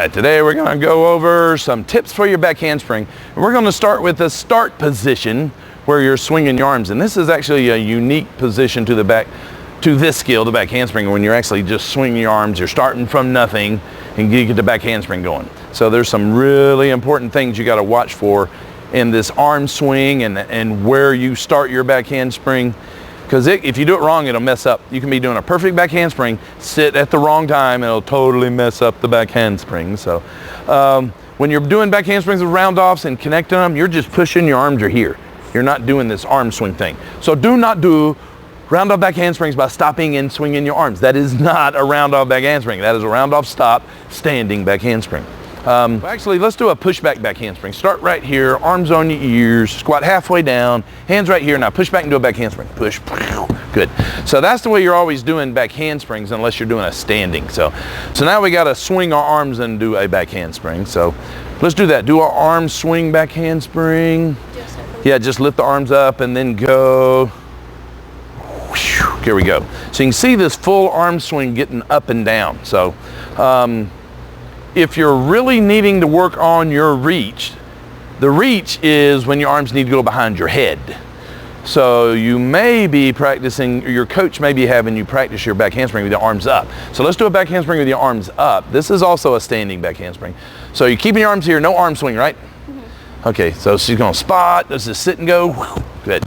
right, today we're going to go over some tips for your back handspring. We're going to start with the start position where you're swinging your arms. And this is actually a unique position to the back, to this skill, the back handspring, when you're actually just swinging your arms. You're starting from nothing and you get the back handspring going. So there's some really important things you got to watch for in this arm swing and where you start your back handspring. Because if you do it wrong, it'll mess up. You can be doing a perfect back handspring, sit at the wrong time, and it'll totally mess up the back handspring. So when you're doing back handsprings with round offs and connecting them, you're just pushing your arms are here. You're not doing this arm swing thing. So do not do round off back handsprings by stopping and swinging your arms. That is not a round off back handspring. That is a round off stop, standing back handspring. Actually, let's do a pushback back handspring. Start right here, arms on your ears, squat halfway down, hands right here. Now push back and do a back handspring. Push, good. So that's the way you're always doing back handsprings unless you're doing a standing. So now we got to swing our arms and do a back handspring. So let's do that. Do our arm swing back handspring. Yeah, just lift the arms up and then go. Here we go. So you can see this full arm swing getting up and down. So if you're really needing to work on your reach, the reach is when your arms need to go behind your head. So you may be practicing, your coach may be having you practice your back handspring with your arms up. So let's do a back handspring with your arms up. This is also a standing back handspring. So you're keeping your arms here, no arm swing, right? Mm-hmm. Okay, so she's gonna spot, this is sit and go, good.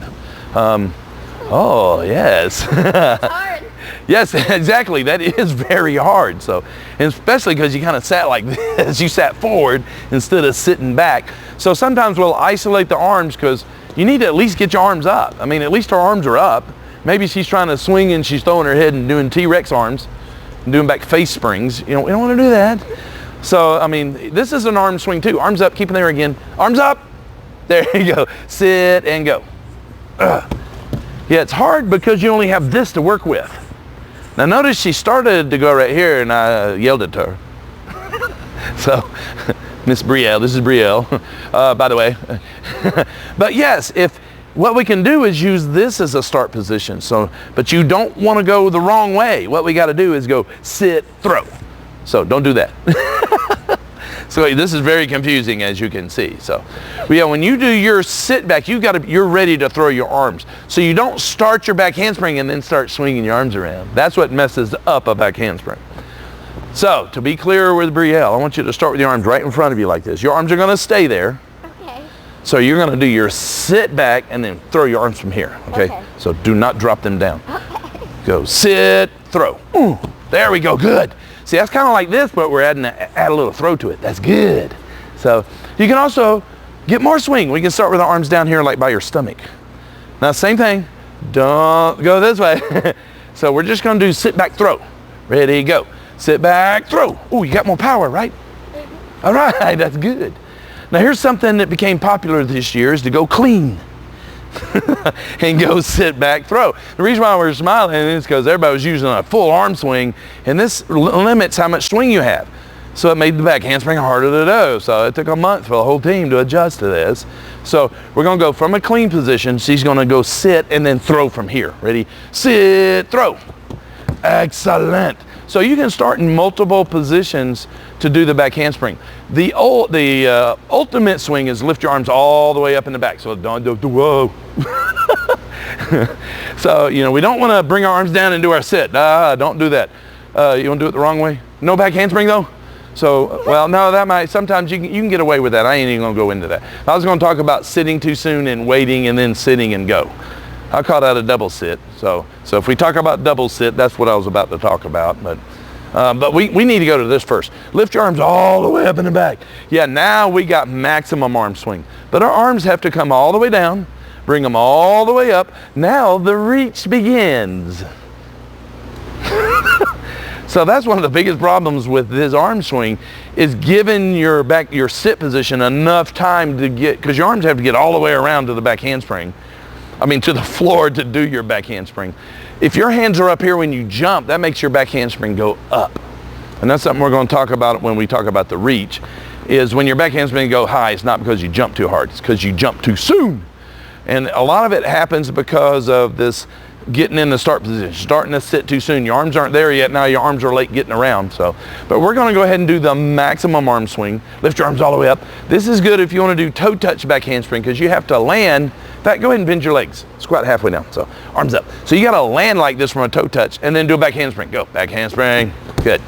Oh, yes. It's hard. Yes, exactly. That is very hard. So, and especially because you kind of sat like this. You sat forward instead of sitting back. So sometimes we'll isolate the arms because you need to at least get your arms up. I mean, at least her arms are up. Maybe she's trying to swing and she's throwing her head and doing T-Rex arms and doing back face springs. You know, we don't want to do that. So, I mean, this is an arm swing too. Arms up, keep them there again. Arms up. There you go. Sit and go. Yeah, it's hard because you only have this to work with. Now notice she started to go right here and I yelled at her. So, Miss Brielle, this is Brielle, by the way. But yes, what we can do is use this as a start position. So, but you don't want to go the wrong way. What we got to do is go sit, throw. So don't do that. So this is very confusing, as you can see. So yeah, when you do your sit back, you're ready to throw your arms. So you don't start your back handspring and then start swinging your arms around. That's what messes up a back handspring. So to be clear with Brielle, I want you to start with your arms right in front of you like this. Your arms are going to stay there. Okay. So you're going to do your sit back and then throw your arms from here. Okay. So do not drop them down. Okay. Go sit, throw. Ooh, there we go. Good. See, that's kind of like this, but we're add a little throw to it. That's good. So you can also get more swing. We can start with our arms down here like by your stomach. Now, same thing. Don't go this way. So we're just going to do sit back, throw. Ready, go. Sit back, throw. Ooh, you got more power, right? All right, that's good. Now, here's something that became popular this year is to go clean. And go sit back, throw. The reason why we're smiling is because everybody was using a full arm swing, and this limits how much swing you have. So it made the back handspring harder to do. So it took a month for the whole team to adjust to this. So we're going to go from a clean position. She's going to go sit and then throw from here. Ready? Sit, throw. Excellent. So you can start in multiple positions to do the back handspring. The ultimate swing is lift your arms all the way up in the back. So don't do whoa. So, you know, we don't want to bring our arms down and do our sit. Don't do that. You want to do it the wrong way? No back handspring though? So, well, no, that might, sometimes you can get away with that. I ain't even going to go into that. I was going to talk about sitting too soon and waiting and then sitting and go. I call that a double sit. So if we talk about double sit, that's what I was about to talk about. But we need to go to this first. Lift your arms all the way up in the back. Yeah, now we got maximum arm swing. But our arms have to come all the way down, bring them all the way up. Now the reach begins. So that's one of the biggest problems with this arm swing is giving your sit position enough time to get, because your arms have to get all the way around to the back handspring. I mean, to the floor to do your back handspring. If your hands are up here when you jump, that makes your back handspring go up. And that's something we're going to talk about when we talk about the reach, is when your back handspring go high, it's not because you jump too hard, it's because you jump too soon. And a lot of it happens because of this getting in the start position, starting to sit too soon. Your arms aren't there yet. Now your arms are late getting around. So, but we're going to go ahead and do the maximum arm swing. Lift your arms all the way up. This is good if you want to do toe touch back handspring, because you have to land. In fact, go ahead and bend your legs. Squat halfway down. So arms up. So you got to land like this from a toe touch and then do a back handspring. Go, back handspring. Good.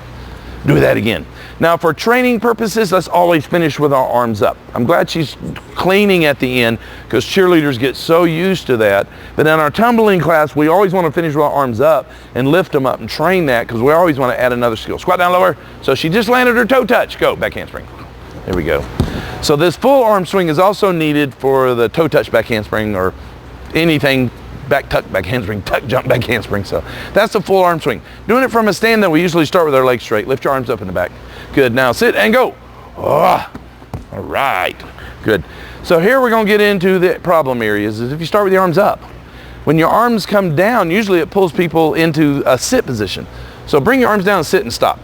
Do that again. Now for training purposes, let's always finish with our arms up. I'm glad she's cleaning at the end, because cheerleaders get so used to that. But in our tumbling class, we always want to finish with our arms up and lift them up and train that, because we always want to add another skill. Squat down lower. So she just landed her toe touch. Go, back handspring. There we go. So this full arm swing is also needed for the toe touch back handspring, or anything back tuck back handspring, tuck jump back handspring. So that's the full arm swing. Doing it from a stand, then we usually start with our legs straight. Lift your arms up in the back. Good. Now sit and go. Oh, all right. Good. So here we're going to get into the problem areas. Is if you start with your arms up. When your arms come down, usually it pulls people into a sit position. So bring your arms down and sit and stop.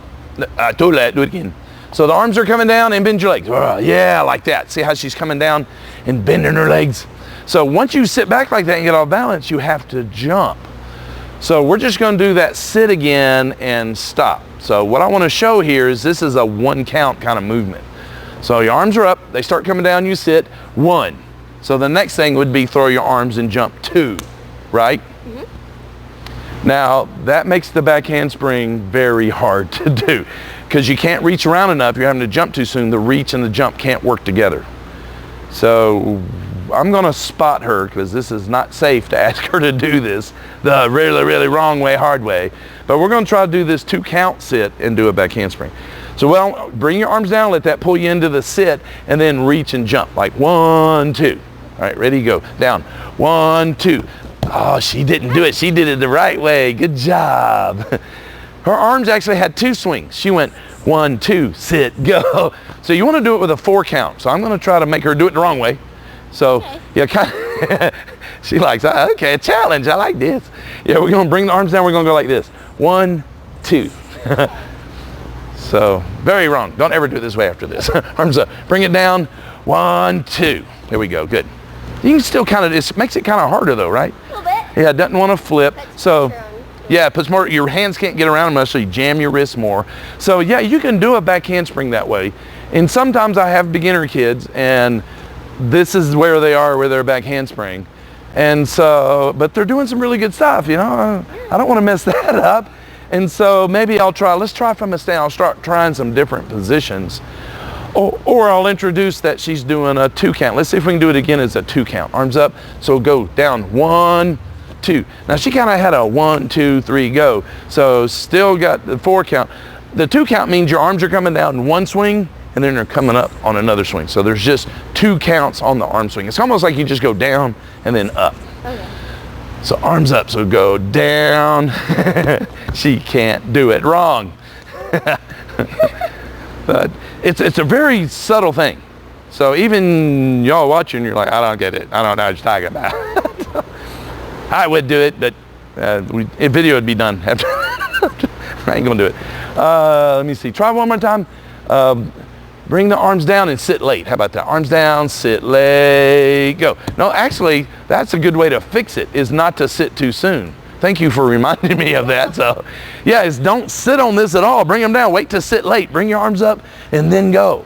Do it again. So the arms are coming down and bend your legs. Yeah, like that. See how she's coming down and bending her legs? So once you sit back like that and get off balance, you have to jump. So we're just going to do that sit again and stop. So what I want to show here is this is a 1 count kind of movement. So your arms are up, they start coming down, you sit, 1. So the next thing would be throw your arms and jump 2, right? Mm-hmm. Now that makes the back handspring very hard to do, because you can't reach around enough. You're having to jump too soon. The reach and the jump can't work together. So I'm going to spot her, because this is not safe to ask her to do this the really, really wrong way, hard way. But we're going to try to do this 2 count sit and do a back handspring. So well, bring your arms down, let that pull you into the sit, and then reach and jump like 1, 2. All right, ready, go. Down. 1, 2. Oh, she didn't do it. She did it the right way. Good job. Her arms actually had 2 swings. She went 1, 2, sit, go. So you want to do it with a 4 count. So I'm going to try to make her do it the wrong way. So okay. Yeah, kind of she likes, okay, a challenge. I like this. Yeah, we're going to bring the arms down. We're going to go like this. 1, 2. So very wrong. Don't ever do it this way after this. Arms up. Bring it down. 1, 2. There we go. Good. You can still kind of, it makes it kind of harder though, right? A little bit. Yeah, it doesn't want to flip. So yeah, it puts more, your hands can't get around them much, so you jam your wrists more. So yeah, you can do a back handspring that way. And sometimes I have beginner kids, and this is where they are with their back handspring. And so, but they're doing some really good stuff, you know. I don't want to mess that up. And so maybe let's try from a stand. I'll start trying some different positions. Or I'll introduce that she's doing a 2 count. Let's see if we can do it again as a 2 count. Arms up, so go down, 1, 2. Now she kind of had a 1, 2, 3, go. So still got the 4 count. The 2 count means your arms are coming down in 1 swing, and then they're coming up on another swing. So there's just 2 counts on the arm swing. It's almost like you just go down and then up. Okay. So arms up, so go down. She can't do it wrong. But it's a very subtle thing. So even y'all watching, you're like, I don't get it. I don't know what you're talking about. I would do it, but a video would be done after. I ain't gonna do it. Let me see. Try one more time. Bring the arms down and sit late. How about that? Arms down, sit late, go. No, actually, that's a good way to fix it, is not to sit too soon. Thank you for reminding me of that. So, yeah, don't sit on this at all. Bring them down. Wait to sit late. Bring your arms up and then go.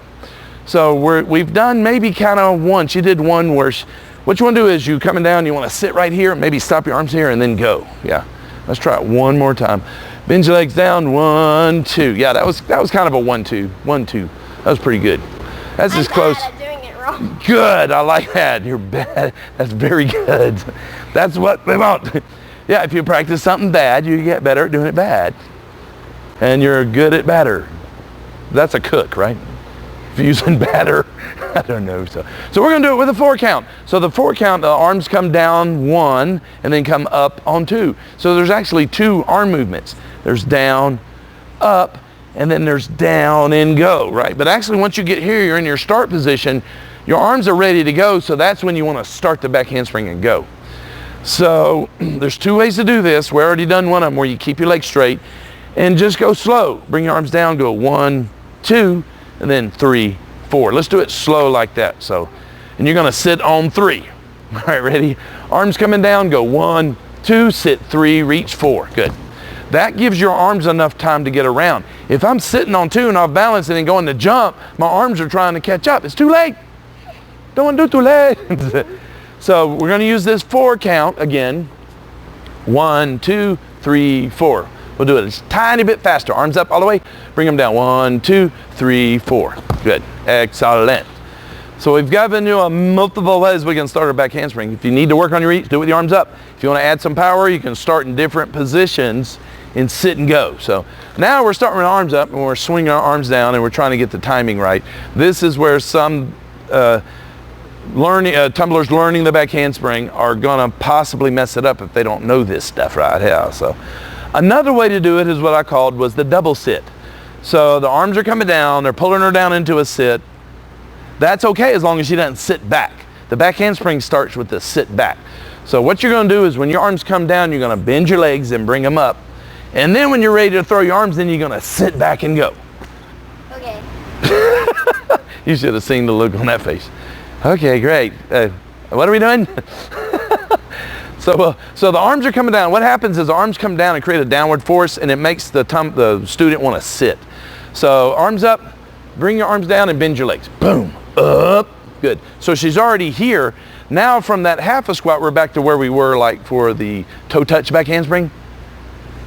So we've done maybe kind of one. She did one where what you want to do is you coming down, you want to sit right here, maybe stop your arms here and then go. Yeah, let's try it one more time. Bend your legs down, 1, 2. Yeah, that was kind of a 1, 2, 1, 2. That was pretty good. That's as close. I'm doing it wrong. Good, I like that. You're bad. That's very good. That's what we want. Yeah, if you practice something bad, you get better at doing it bad. And you're good at batter. That's a cook, right? If you're using batter, I don't know. So we're going to do it with a 4 count. So the 4 count, the arms come down 1 and then come up on 2. So there's actually 2 arm movements. There's down, up, and then there's down and go, right? But actually once you get here, you're in your start position, your arms are ready to go, so that's when you want to start the back handspring and go. So there's 2 ways to do this. We already done one of them where you keep your legs straight and just go slow. Bring your arms down, go 1, 2, and then 3, 4. Let's do it slow like that. So, and you're going to sit on 3. All right, ready? Arms coming down, go 1, 2, sit 3, reach 4. Good. That gives your arms enough time to get around. If I'm sitting on 2 and off balance and then going to jump, my arms are trying to catch up. It's too late. Don't want to do it too late. So we're going to use this 4 count again. 1, 2, 3, 4. We'll do it a tiny bit faster. Arms up all the way. Bring them down. 1, 2, 3, 4. Good. Excellent. So we've given you multiple ways we can start our back handspring. If you need to work on your reach, do it with your arms up. If you want to add some power, you can start in different positions and sit and go. So now we're starting with arms up and we're swinging our arms down and we're trying to get the timing right. This is where some tumblers learning the back handspring are gonna possibly mess it up if they don't know this stuff right here. So another way to do it is what I called was the double sit. So the arms are coming down, they're pulling her down into a sit. That's okay as long as she doesn't sit back. The back handspring starts with the sit back. So what you're gonna do is when your arms come down, you're gonna bend your legs and bring them up. And then when you're ready to throw your arms in, you're gonna sit back and go. Okay. You should have seen the look on that face. Okay, great. What are we doing? So the arms are coming down. What happens is the arms come down and create a downward force, and it makes the student want to sit. So arms up, bring your arms down and bend your legs. Boom, up, good. So she's already here. Now from that half a squat, we're back to where we were like for the toe touch back handspring.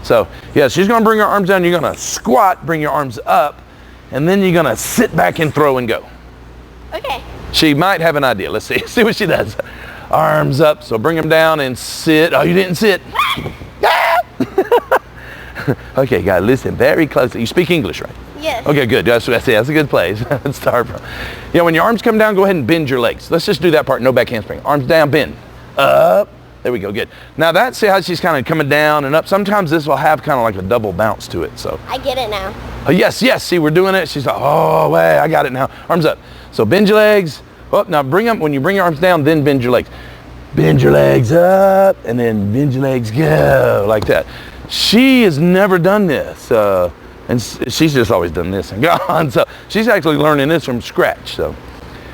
So yeah, she's gonna bring her arms down, you're gonna squat, bring your arms up, and then you're gonna sit back and throw and go. Okay. She might have an idea. Let's see what she does. Arms up, so bring them down and sit. Oh, you didn't sit. Okay, guys, listen very closely. You speak English, right? Yes. Okay, good. That's a good place. Let's start from. Yeah, when your arms come down, go ahead and bend your legs. Let's just do that part. No back handspring. Arms down, bend. Up. There we go, good. Now that's how she's kind of coming down and up. Sometimes this will have kind of like a double bounce to it, so. I get it now. Oh, yes, see, we're doing it. She's like, oh, wait, I got it now. Arms up. So bend your legs. Oh, now when you bring your arms down, then bend your legs. Bend your legs up, and then bend your legs, go, like that. She has never done this, and she's just always done this and gone. So she's actually learning this from scratch, so.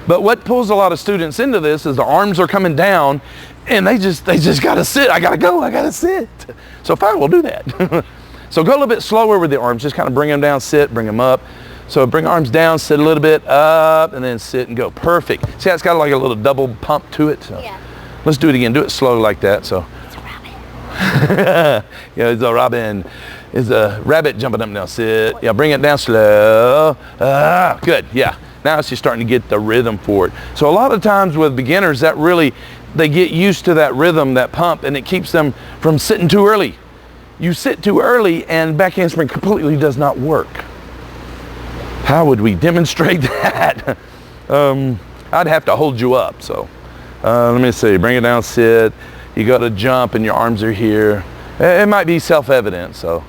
But what pulls a lot of students into this is the arms are coming down, and they just gotta sit. I gotta go, I gotta sit. So fine, we'll do that. So go a little bit slower with the arms, just kind of bring them down, sit, bring them up. So bring arms down, sit a little bit, up, and then sit and go. Perfect. See how it's got like a little double pump to it? So Yeah. let's do it again. Do it slow like that. So. It's a rabbit. Yeah, it's a robin. It's a rabbit jumping up and down. Sit. Yeah, bring it down slow. Good. Yeah. Now she's starting to get the rhythm for it. So a lot of times with beginners, that really, they get used to that rhythm, that pump, and it keeps them from sitting too early. You sit too early and back handspring completely does not work. How would we demonstrate that? I'd have to hold you up. So let me see, bring it down, sit. You got to jump and your arms are here. It might be self-evident. So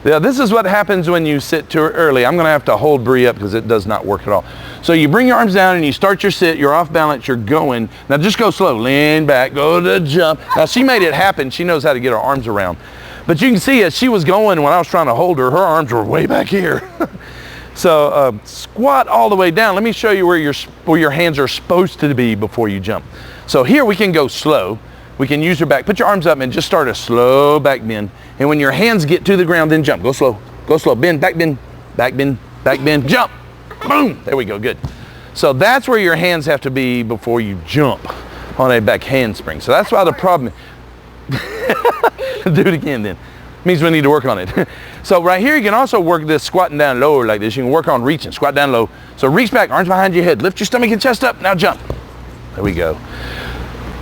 yeah, this is what happens when you sit too early. I'm going to have to hold Bree up because it does not work at all. So you bring your arms down and you start your sit. You're off balance. You're going. Now just go slow. Lean back. Go to jump. Now she made it happen. She knows how to get her arms around. But you can see as she was going, when I was trying to hold her, her arms were way back here. So squat all the way down. Let me show you where your hands are supposed to be before you jump. So here we can go slow. We can use your back. Put your arms up and just start a slow back bend. And when your hands get to the ground, then jump. Go slow. Go slow. Bend, back bend, back bend, back bend, jump. Boom. There we go. Good. So that's where your hands have to be before you jump on a back handspring. So that's why the problem. Do it again then. Means we need to work on it. So right here you can also work this squatting down lower like this. You can work on reaching, squat down low. So reach back, arms behind your head, lift your stomach and chest up, now jump. There we go.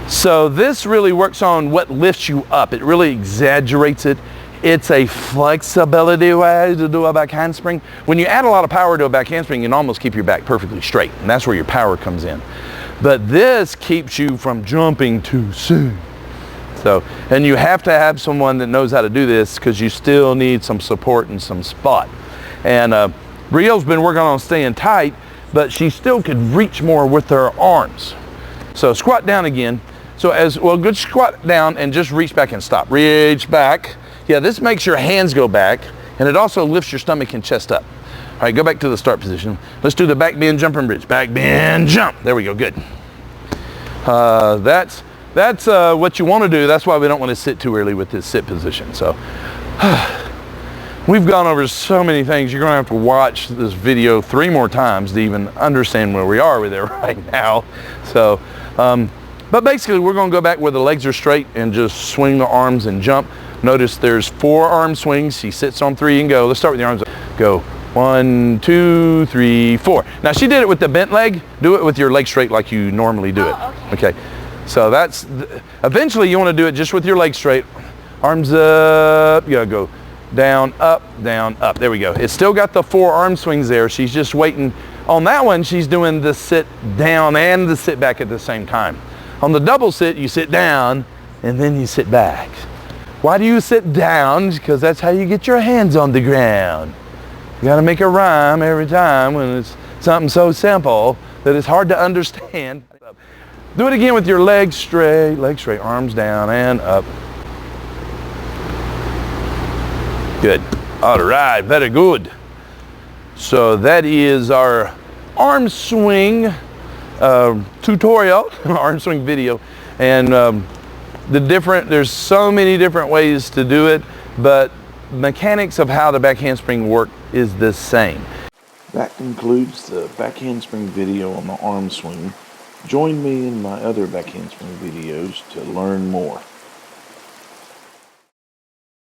So this really works on what lifts you up. It really exaggerates it. It's a flexibility way to do a back handspring. When you add a lot of power to a back handspring, you can almost keep your back perfectly straight, and that's where your power comes in. But this keeps you from jumping too soon. So, and you have to have someone that knows how to do this because you still need some support and some spot. And Brielle's been working on staying tight, but she still could reach more with her arms. So squat down again. So good squat down and just reach back and stop. Reach back. Yeah, this makes your hands go back, and it also lifts your stomach and chest up. All right, go back to the start position. Let's do the back bend, jump, and bridge. Back bend, jump. There we go, good. that's what you want to do. That's why we don't want to sit too early with this sit position. So we've gone over so many things. You're going to have to watch this video 3 more times to even understand where we are with it right now. So, but basically we're going to go back where the legs are straight and just swing the arms and jump. Notice there's 4 arm swings. She sits on 3 and go. Let's start with the arms. Go 1, 2, 3, 4. Now she did it with the bent leg. Do it with your leg straight like you normally do it. Okay. So that's, eventually you want to do it just with your legs straight. Arms up, you gotta go down, up, there we go. It's still got the 4 arm swings there. She's just waiting. On that one, she's doing the sit down and the sit back at the same time. On the double sit, you sit down and then you sit back. Why do you sit down? Because that's how you get your hands on the ground. You gotta make a rhyme every time when it's something so simple that it's hard to understand. Do it again with your legs straight, arms down and up. Good. All right, very good. So that is our arm swing tutorial, arm swing video. And there's so many different ways to do it, but mechanics of how the back handspring work is the same. That concludes the back handspring video on the arm swing. Join me in my other back handspring videos to learn more.